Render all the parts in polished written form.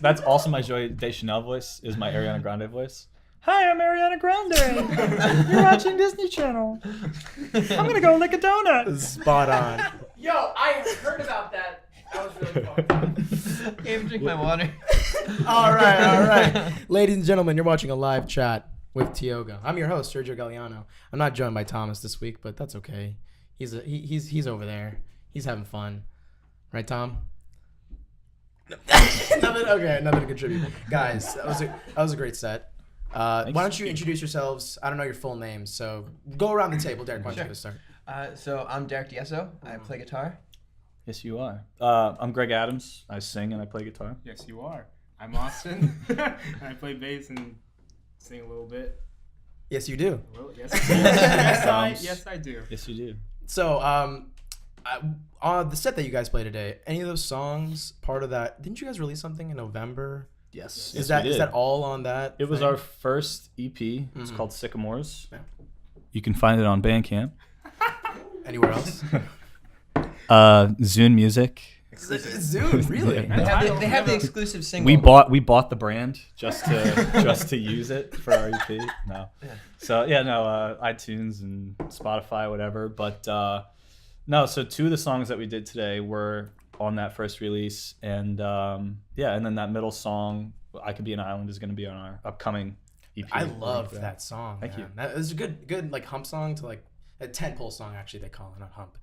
That's also my Joy Deschanel voice. Is my Ariana Grande voice. Hi, I'm Ariana Grande. You're watching Disney Channel. I'm gonna go lick a donut. Spot on. Yo, I heard about that. That was really fun. Can't even drink my water. All right. Ladies and gentlemen, you're watching a live chat with TIOGA. I'm your host, Sergio Galeano. I'm not joined by Thomas this week, but that's okay. He's over there. He's having fun. Right, Tom? Nothing to contribute. Guys, that was a great set. Why don't you introduce yourselves? I don't know your full names, so go around the table. Derek, why don't you start? So I'm Derek Dieso. I play guitar. Yes, you are. I'm Greg Adams. I sing and I play guitar. Yes, you are. I'm Austin. And I play bass and sing a little bit. Yes, you do. Well, yes, I do. Yes, you do. So, on the set that you guys play today, any of those songs part of that? Didn't you guys release something in November? Yes. Is that all on that? It was thing? our first EP. It's called Sycamores. Yeah. You can find it on Bandcamp. Anywhere else? Zune Music. Zune, really? Yeah. They have the exclusive single. We bought the brand just to use it for our EP. No. Yeah. So iTunes and Spotify, whatever. But no. So two of the songs that we did today were on that first release, and and then that middle song, "I Could Be an Island," is going to be on our upcoming EP. I love that song. Thank you. That is a good like hump song to like a tentpole song. Actually, they call it, not hump.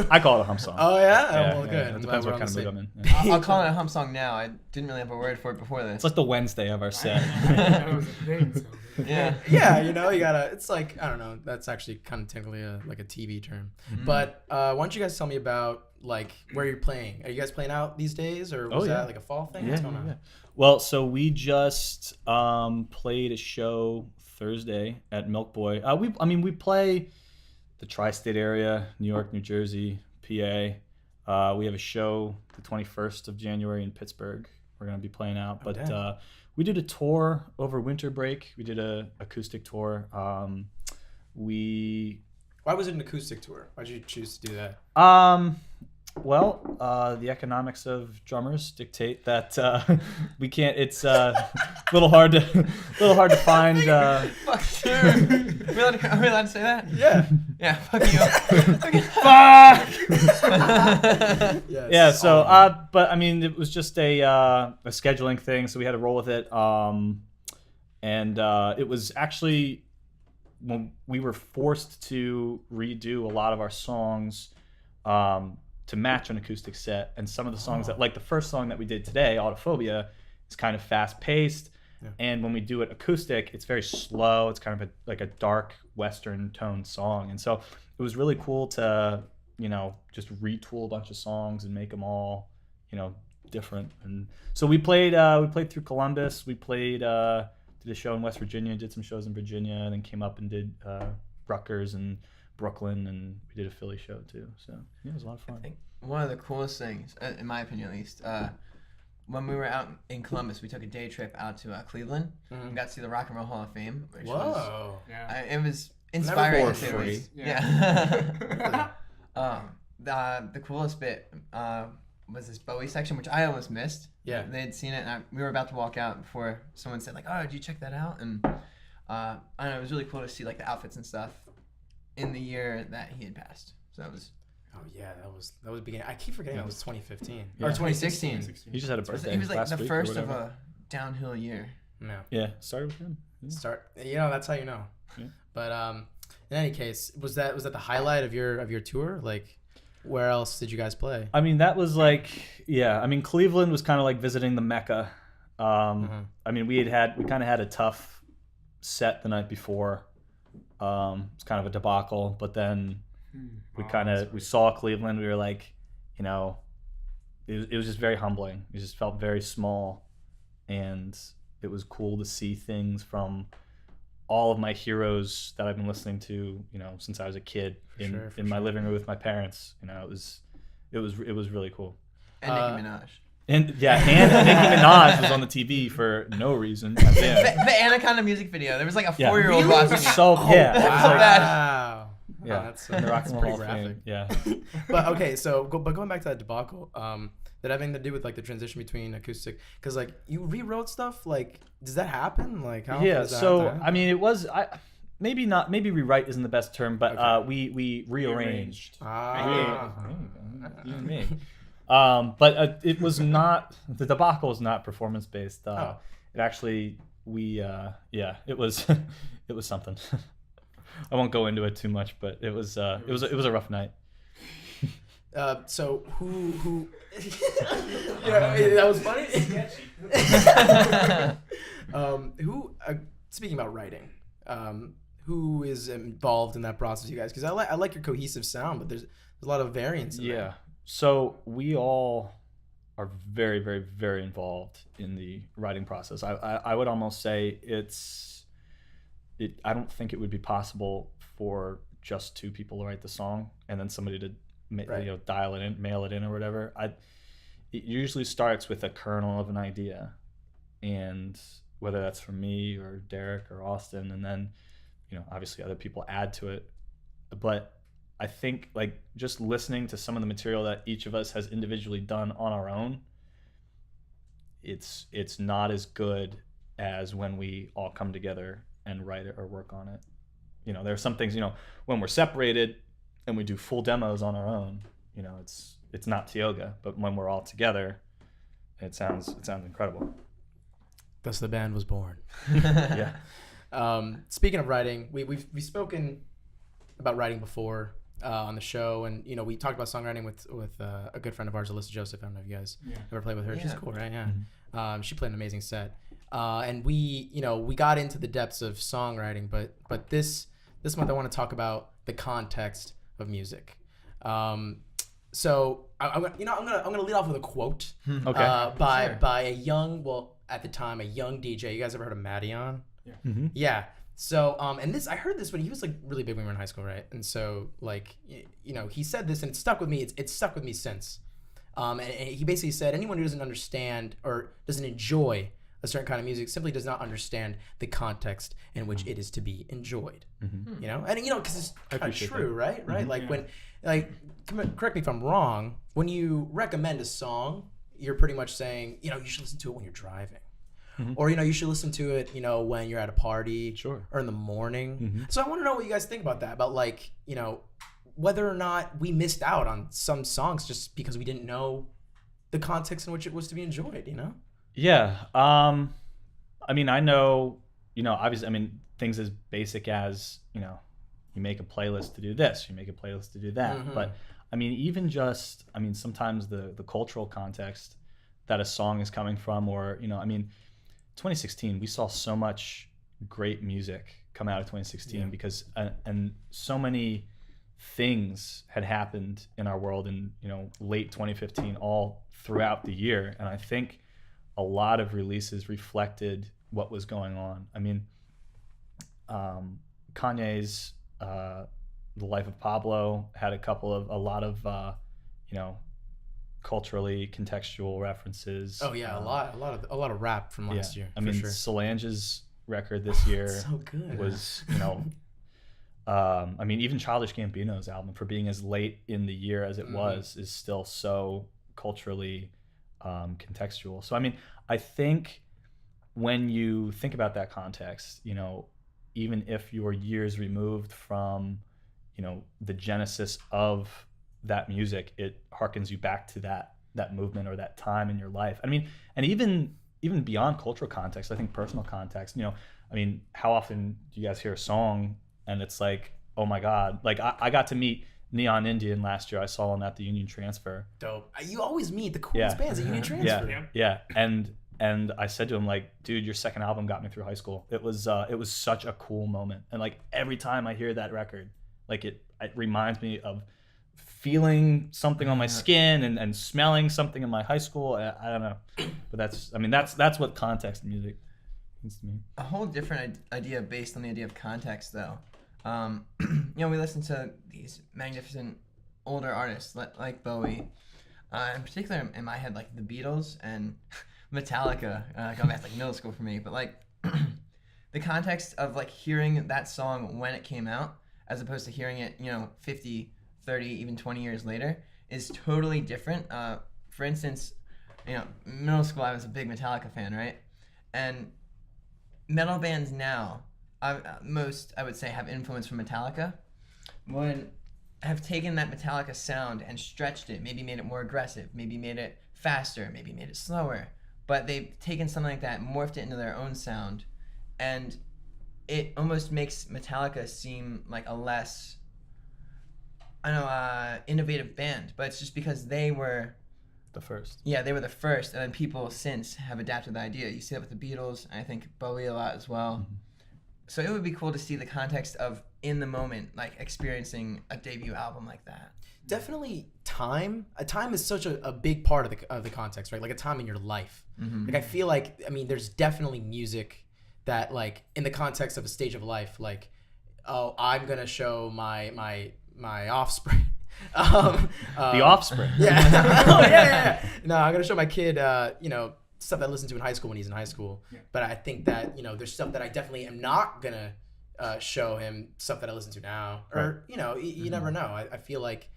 I call it a hump song. Oh yeah, Yeah, well, yeah, good. It depends what kind of mood I'm in. Yeah. I'll call it a hump song now. I didn't really have a word for it before this. It's like the Wednesday of our set. That was a thing. So. Yeah. Yeah, you gotta. It's like, I don't know. That's actually kind of technically a TV term. Mm-hmm. But why don't you guys tell me about like where you're playing? Are you guys playing out these days, or was that like a fall thing? What's going on? Yeah. Well, so we just played a show Thursday at Milk Boy. We play the tri-state area, New York, New Jersey, PA. We have a show the 21st of January in Pittsburgh. We're going to be playing out. But we did a tour over winter break. We did a acoustic tour. Why was it an acoustic tour? Why did you choose to do that? The economics of drummers dictate that we can't. It's a little hard to find. Fuck sure. Are we allowed to say that? Yeah. Yeah. Fuck you. Fuck. Yes. Yeah. So, but I mean, it was just a scheduling thing, so we had to roll with it. And it was actually when we were forced to redo a lot of our songs. To match an acoustic set, and some of the songs that, like the first song that we did today, Autophobia, is kind of fast paced, and when we do it acoustic, it's very slow. It's kind of like a dark Western toned song, and so it was really cool to just retool a bunch of songs and make them all different. And so we played through Columbus. We did a show in West Virginia, did some shows in Virginia, and then came up and did Rutgers and Brooklyn, and we did a Philly show too. So yeah, it was a lot of fun. I think one of the coolest things, in my opinion at least, when we were out in Columbus, we took a day trip out to Cleveland and got to see the Rock and Roll Hall of Fame. Which Whoa. It was inspiring to say the free. least. Yeah. The coolest bit was this Bowie section, which I almost missed. Yeah. They had seen it, and we were about to walk out before someone said, like, "Oh, did you check that out?" And I don't know, it was really cool to see like the outfits and stuff in the year that he had passed. So that was. Oh yeah, that was beginning. I keep forgetting it was 2015 or 2016. He just had a birthday. He was like last the week first or of whatever. a downhill year. No. Yeah, started with him. Yeah. That's how you know. Yeah. But in any case, was that the highlight of your tour? Like, where else did you guys play? I mean, that was like, yeah. I mean, Cleveland was kind of like visiting the Mecca. I mean, we kind of had a tough set the night before. It's kind of a debacle, but then we saw Cleveland. We were like, it was just very humbling. It just felt very small, and it was cool to see things from all of my heroes that I've been listening to, since I was a kid in my living room with my parents. It was really cool. And Nicki Minaj. And Nicki Minaj was on the TV for no reason. The Anaconda music video. There was like a 4-year-old watching it. So yeah, it was like, Wow. Yeah, that's in the Rock that's and Roll pretty Hall of Fame. graphic. Yeah. But okay, so going back to that debacle, did it have anything to do with like the transition between acoustic? Because like you rewrote stuff. Like, does that happen? Like, how often Yeah. does that So happen? I mean, it was maybe not. Maybe rewrite isn't the best term, but Okay. we rearranged. Ah. Even me. But it was not, the debacle was not performance based. Oh. It actually it was it was something. I won't go into it too much, but it was a rough night. So who that was funny. Who speaking about writing, who is involved in that process, you guys? Because I like your cohesive sound, but there's a lot of variance in there. So we all are very, very, very involved in the writing process. I would almost say I don't think it would be possible for just two people to write the song and then somebody to dial it in, mail it in or whatever. It usually starts with a kernel of an idea, and whether that's from me or Derek or Austin, and then obviously other people add to it. But I think like just listening to some of the material that each of us has individually done on our own, it's not as good as when we all come together and write it or work on it. There are some things, when we're separated and we do full demos on our own, it's not TIOGA, but when we're all together, it sounds incredible. Thus the band was born. Yeah. Speaking of writing, we've spoken about writing before on the show, and we talked about songwriting with a good friend of ours, Alyssa Joseph. I don't know if you guys ever played with her. Yeah. She's cool, right? Yeah. Mm-hmm. She played an amazing set, and we got into the depths of songwriting, but this month I want to talk about the context of music. So I'm gonna lead off with a quote. Okay. By a young, at the time, a young DJ. You guys ever heard of Madion? Yeah. Mm-hmm. Yeah. So and I heard this when he was like really big when we were in high school, right? And so like he said this and it stuck with me. It's stuck with me since. And he basically said anyone who doesn't understand or doesn't enjoy a certain kind of music simply does not understand the context in which it is to be enjoyed. Mm-hmm. And because it's kind of appreciate true, that. right? Mm-hmm. Like when correct me if I'm wrong, when you recommend a song, you're pretty much saying, you should listen to it when you're driving. Mm-hmm. Or, you should listen to it, when you're at a party. Sure. Or in the morning. Mm-hmm. So I want to know what you guys think about that, about like, whether or not we missed out on some songs just because we didn't know the context in which it was to be enjoyed, Yeah. I mean, I know, obviously, things as basic as, you make a playlist to do this, you make a playlist to do that. Mm-hmm. But even just, sometimes the cultural context that a song is coming from, or, 2016, we saw so much great music come out of 2016 because, and so many things had happened in our world in, late 2015, all throughout the year. And I think a lot of releases reflected what was going on. Kanye's The Life of Pablo had a lot of culturally contextual references. Oh yeah, a lot of rap from last year. For sure. Solange's record this year so good. was, even Childish Gambino's album, for being as late in the year as it was, is still so culturally contextual. So I think when you think about that context, even if you're years removed from the genesis of that music, it harkens you back to that movement or that time in your life. And even beyond cultural context, I think personal context, how often do you guys hear a song and it's like, oh my God, like I got to meet Neon Indian last year. I saw him at the Union Transfer. Dope. You always meet the coolest bands at Union Transfer. Yeah. And I said to him, like, dude, your second album got me through high school. It was such a cool moment. And like every time I hear that record, like it reminds me of feeling something on my skin and smelling something in my high school. I don't know, but that's what context in music means to me. A whole different idea based on the idea of context, though. We listen to these magnificent older artists like Bowie, in particular in my head, like the Beatles and Metallica, going back to like middle school for me. But like the context of like hearing that song when it came out, as opposed to hearing it, 50, 30, even 20 years later, is totally different. For instance, middle school, I was a big Metallica fan, right? And metal bands now, most, I would say, have influence from Metallica, would have taken that Metallica sound and stretched it, maybe made it more aggressive, maybe made it faster, maybe made it slower. But they've taken something like that, morphed it into their own sound, and it almost makes Metallica seem like a less, innovative band. But it's just because they were The first. Yeah, they were the first, and then people since have adapted the idea. You see that with the Beatles, and I think Bowie a lot as well. Mm-hmm. So it would be cool to see the context of in the moment, like experiencing a debut album like that. Definitely time. A time is such a big part of the context, right? Like a time in your life. Mm-hmm. Like I feel like, there's definitely music that, like, in the context of a stage of life, like, oh, I'm gonna show my offspring. The Offspring. Yeah. Oh, yeah. No, I'm gonna show my kid, stuff I listened to in high school when he's in high school. Yeah. But I think that, there's stuff that I definitely am not gonna show him, stuff that I listen to now. Or, you never know. I feel like,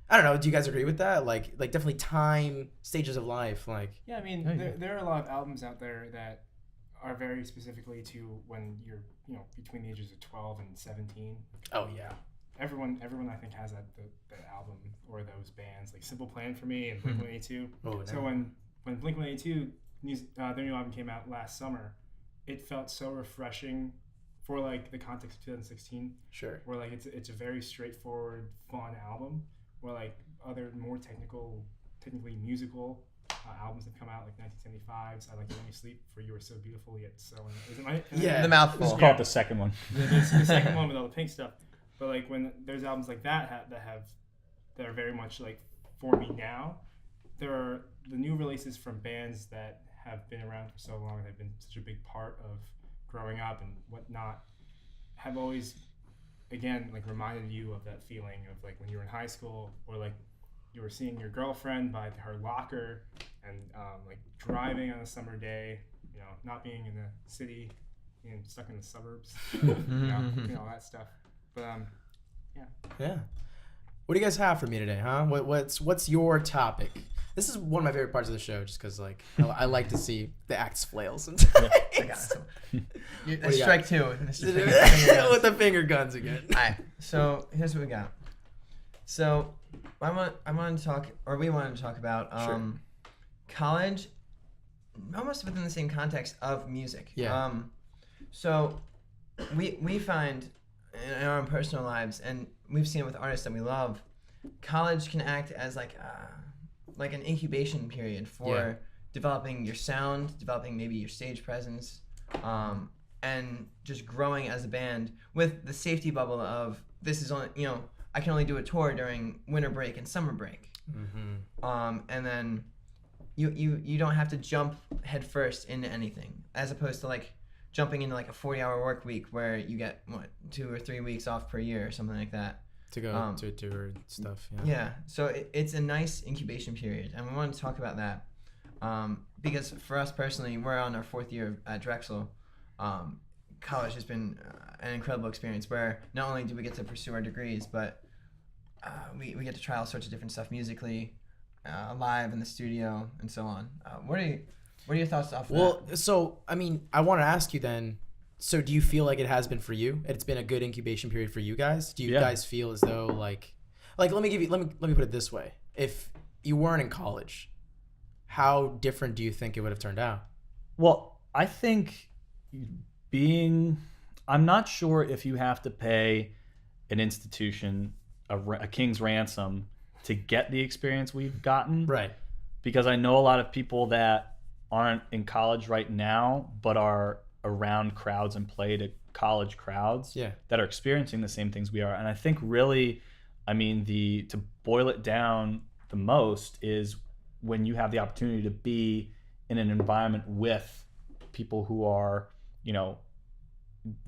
I don't know. Do you guys agree with that? Like definitely time, stages of life. Like, yeah, I mean, there are a lot of albums out there that are very specifically to when you're, between the ages of 12 and 17. Oh yeah. Everyone I think has that album or those bands, like Simple Plan for me and Blink-182. Oh, no. So when Blink-182 their new album came out last summer, it felt so refreshing for like the context of 2016. Sure. Where like it's a very straightforward, fun album. Where like other more technically musical albums have come out, like 1975's "I Like It When You Sleep," "For You Are So Beautiful Yet So." Is it my The mouthful. Let's call it the second one. The second one with all the pink stuff. But like when there's albums like that that are very much like for me now, there are the new releases from bands that have been around for so long, they've been such a big part of growing up and whatnot, have always, again, like reminded you of that feeling of like when you were in high school, or like you were seeing your girlfriend by her locker and like driving on a summer day, not being in the city, being stuck in the suburbs, all that stuff. But yeah. What do you guys have for me today, huh? What's your topic? This is one of my favorite parts of the show, just because like I like to see the acts flail sometimes. I got it. Strike two, Mr. With the finger guns again. All right. So here's what we got. So we wanted to talk about college, almost within the same context of music. Yeah. So we find in our own personal lives, and we've seen it with artists that we love, college can act as like an incubation period for developing your sound, developing maybe your stage presence, and just growing as a band with the safety bubble of this is only, I can only do a tour during winter break and summer break. Mm-hmm. And then you don't have to jump headfirst into anything, as opposed to like jumping into like a 40-hour work week where you get 2 or 3 weeks off per year or something like that. To go to tour stuff. Yeah. So it's a nice incubation period, and we wanted to talk about that because for us personally, we're on our 4th year at Drexel. College has been an incredible experience where not only do we get to pursue our degrees, but we get to try all sorts of different stuff musically, live in the studio, and so on. What are your thoughts off that? Well, so I want to ask you then. So do you feel like it has been for you? It's been a good incubation period for you guys? Do you guys feel as though like let me put it this way. If you weren't in college, how different do you think it would have turned out? Well, I think I'm not sure if you have to pay an institution a king's ransom to get the experience we've gotten. Right. Because I know a lot of people that aren't in college right now, but are around crowds and play to college crowds that are experiencing the same things we are. And I think really, to boil it down the most is when you have the opportunity to be in an environment with people who are,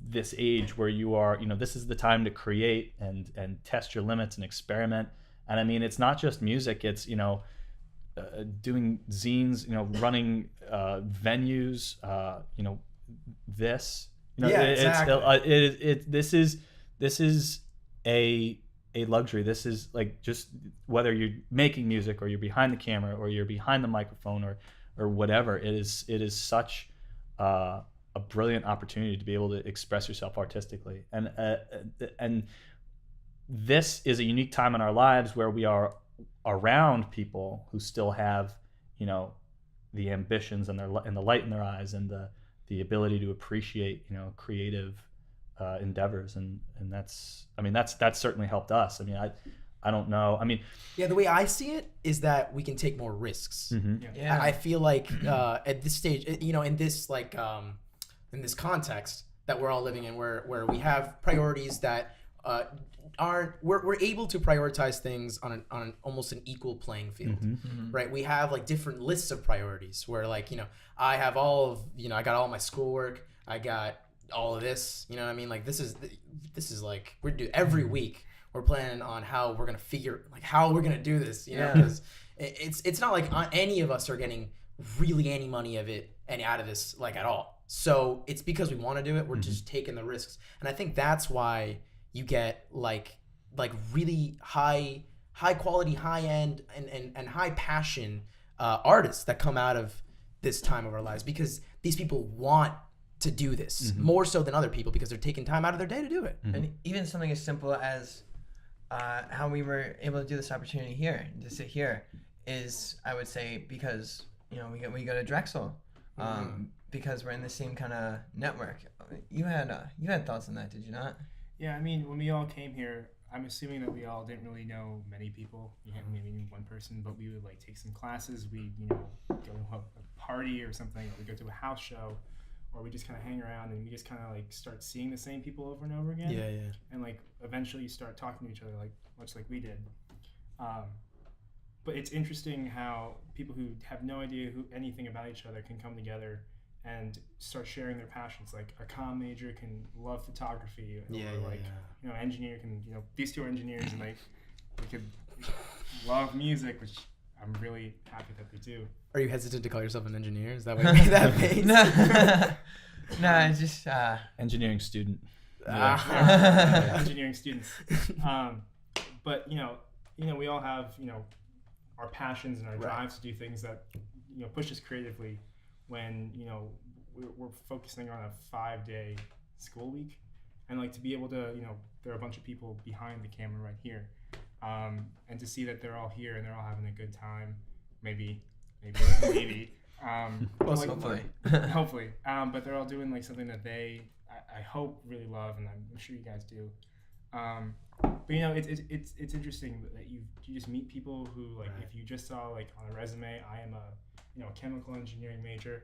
this age where you are, this is the time to create and test your limits and experiment. And it's not just music, it's, doing zines, running venues, this, exactly. this is a luxury. This is like, just whether you're making music or you're behind the camera or you're behind the microphone or whatever, it is such a brilliant opportunity to be able to express yourself artistically. And this is a unique time in our lives where we are around people who still have, the ambitions and the light in their eyes and the ability to appreciate, creative endeavors, and that's certainly helped us. I don't know. The way I see it is that we can take more risks. Yeah. I feel like at this stage, in this in this context that we're all living in, where we have priorities that we're able to prioritize things on an almost an equal playing field, right? We have like different lists of priorities where I have all of I got all my schoolwork, I got all of this, you know what I mean? Like this is like we're do every week we're planning on how we're gonna do this, because it's not like any of us are getting really any money of it and out of this like at all. So it's because we want to do it. We're just taking the risks, and I think that's why you get like really high quality, high end, and high passion artists that come out of this time of our lives, because these people want to do this more so than other people because they're taking time out of their day to do it. And even something as simple as how we were able to do this opportunity here, to sit here, is, I would say, because we go to Drexel, because we're in the same kind of network. You had thoughts on that, did you not? Yeah, when we all came here, I'm assuming that we all didn't really know many people. Maybe knew one person, but we would like take some classes. We go to a party or something, or we go to a house show, or we just kind of hang around and we just kind of like start seeing the same people over and over again. Yeah. And like eventually you start talking to each other much like we did. But it's interesting how people who have no idea anything about each other can come together and start sharing their passions. Like a comm major can love photography, or engineer can, these two are engineers and they could love music, which I'm really happy that they do. Are you hesitant to call yourself an engineer? Is that what you make that face? No, it's just engineering student. Engineering students. But we all have our passions and our drives to do things that push us creatively. When we're focusing on a 5-day school week, and like to be able to there are a bunch of people behind the camera right here, and to see that they're all here and they're all having a good time, maybe hopefully but they're all doing like something that I hope really love, and I'm sure you guys do. But it's interesting that you just meet people who like, if you just saw like on a resume, I am a chemical engineering major,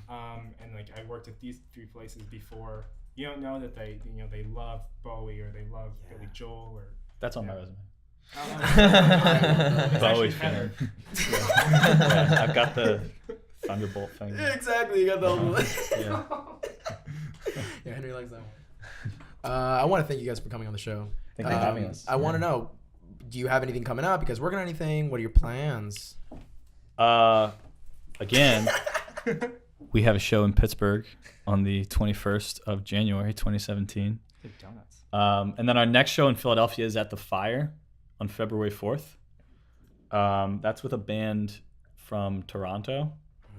and like I worked at these 3 places before. You don't know that they love Bowie or they love Billy Joel or that's on my resume. It's Bowie actually fan. better. I've got the Thunderbolt thing. Yeah, exactly. You got the whole. Yeah. Henry likes that one. I want to thank you guys for coming on the show. Thank you for having us. I want to know, do you have anything coming up? You guys working on anything? What are your plans? Again, we have a show in Pittsburgh on the 21st of January, 2017. Good donuts. And then our next show in Philadelphia is at the Fire on February 4th. That's with a band from Toronto.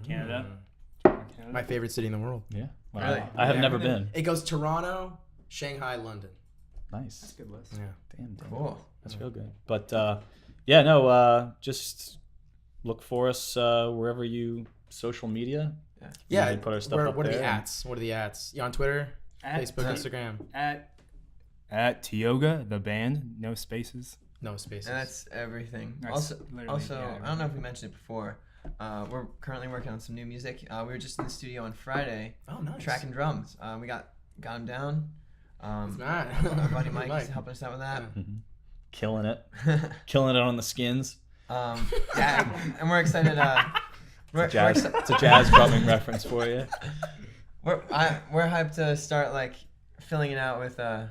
Canada. My favorite city in the world. Yeah. Wow. Really? I have never been. It goes Toronto, Shanghai, London. Nice. That's a good list. Yeah. Damn. Cool. That's real good. But just look for us wherever you social media. Yeah. We put our stuff up what are there. the ats? What are the ats? You on Twitter, At Facebook, Instagram? At TIOGA, the band, no spaces. No spaces. And that's everything. That's Also, literally, I don't know if we mentioned it before. We're currently working on some new music. We were just in the studio on Friday, Oh, nice. tracking drums. We got them down. It's not. Our buddy Mike is helping us out with that. Mhm. Killing it on the skins. Yeah, and we're excited. It's a jazz drumming reference for you. We're hyped to start like filling it out with the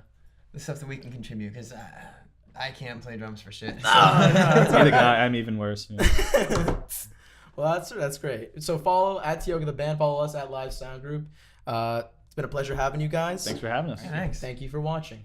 stuff that we can contribute, because I can't play drums for shit. So. You're the guy. I'm even worse. Yeah. Well, that's great. So follow at TIOGA the band. Follow us at Live Sound Group. been a pleasure having you guys. Thanks for having us. Thanks. Thank you for watching.